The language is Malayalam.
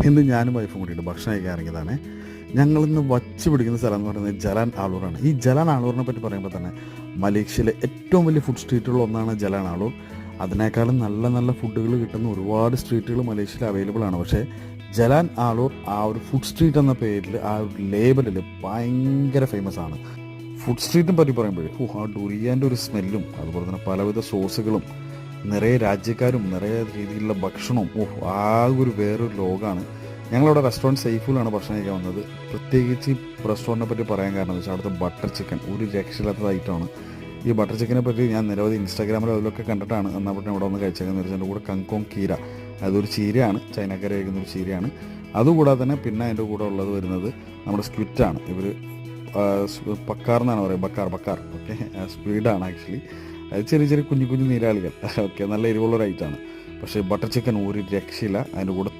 ഇന്ന് ഞാനും വൈഫും കൂടിയിട്ട് ഭക്ഷണം കഴിക്കാൻ ഇറങ്ങിയതാണ്. ഞങ്ങളിന്ന് വച്ച് പിടിക്കുന്ന സ്ഥലം എന്ന് പറയുന്നത് ജലാൻ ആളൂറാണ്. ഈ ജലാൻ ആളൂറിനെ പറ്റി പറയുമ്പോൾ തന്നെ മലേഷ്യയിലെ ഏറ്റവും വലിയ ഫുഡ് സ്ട്രീറ്റുകളിൽ ഒന്നാണ് ജലാൻ ആളൂർ. അതിനേക്കാളും നല്ല നല്ല ഫുഡുകൾ കിട്ടുന്ന ഒരുപാട് സ്ട്രീറ്റുകൾ മലേഷ്യയിൽ അവൈലബിൾ ആണ്. പക്ഷേ ജലാൻ ആളൂർ ആ ഒരു ഫുഡ് സ്ട്രീറ്റ് എന്ന പേരിൽ ആ ഒരു ലേബലിൽ ഭയങ്കര ഫേമസ് ആണ്. ഫുഡ് സ്ട്രീറ്റിനെ പറ്റി പറയുമ്പോഴേ ആ ഡുരിയാൻ്റെ ഒരു സ്മെല്ലും അതുപോലെ തന്നെ പലവിധ സോസുകളും നിറയെ രാജ്യക്കാരും നിറയെ രീതിയിലുള്ള ഭക്ഷണവും ആ ഒരു വേറൊരു ലോകമാണ്. ഞങ്ങളവിടെ റെസ്റ്റോറൻറ്റ് സേഫുള്ളാണ് ഭക്ഷണം കഴിക്കാൻ വന്നത്. പ്രത്യേകിച്ച് ഈ റെസ്റ്റോറൻറ്റിനെ പറ്റി പറയാൻ കാരണം എന്ന് വെച്ചാൽ അവിടുത്തെ ബട്ടർ ചിക്കൻ ഒരു രക്ഷയില്ലാത്ത ഐറ്റമാണ്. ഈ ബട്ടർ ചിക്കനെ പറ്റി ഞാൻ നിരവധി ഇൻസ്റ്റാഗ്രാമിലും അതിലൊക്കെ കണ്ടിട്ടാണ് എന്നാൽ ഇവിടെ ഒന്ന് കഴിച്ചേക്കുന്നത്. അതിൻ്റെ കൂടെ കങ്കോങ് കീര, അതൊരു ചീരയാണ്, ചൈനക്കാർ കഴിക്കുന്ന ഒരു ചീരയാണ്. അതുകൂടാതെ തന്നെ പിന്നെ അതിൻ്റെ കൂടെ ഉള്ളത് വരുന്നത് നമ്മുടെ സ്ക്വിറ്റാണ്. ഇവർ പക്കാർ എന്നാണ് പറയുക, ബക്കാർ ഓക്കെ, സ്ക്വിഡാണ് ആക്ച്വലി. അത് ചെറിയ ചെറിയ കുഞ്ഞു കുഞ്ഞു നീരാളികൾ ഓക്കെ, നല്ല എരിവുള്ളൊരു ഐറ്റമാണ്. പക്ഷേ ബട്ടർ ചിക്കൻ ഒരു രക്ഷയില്ല. അതിൻ്റെ കൂടെ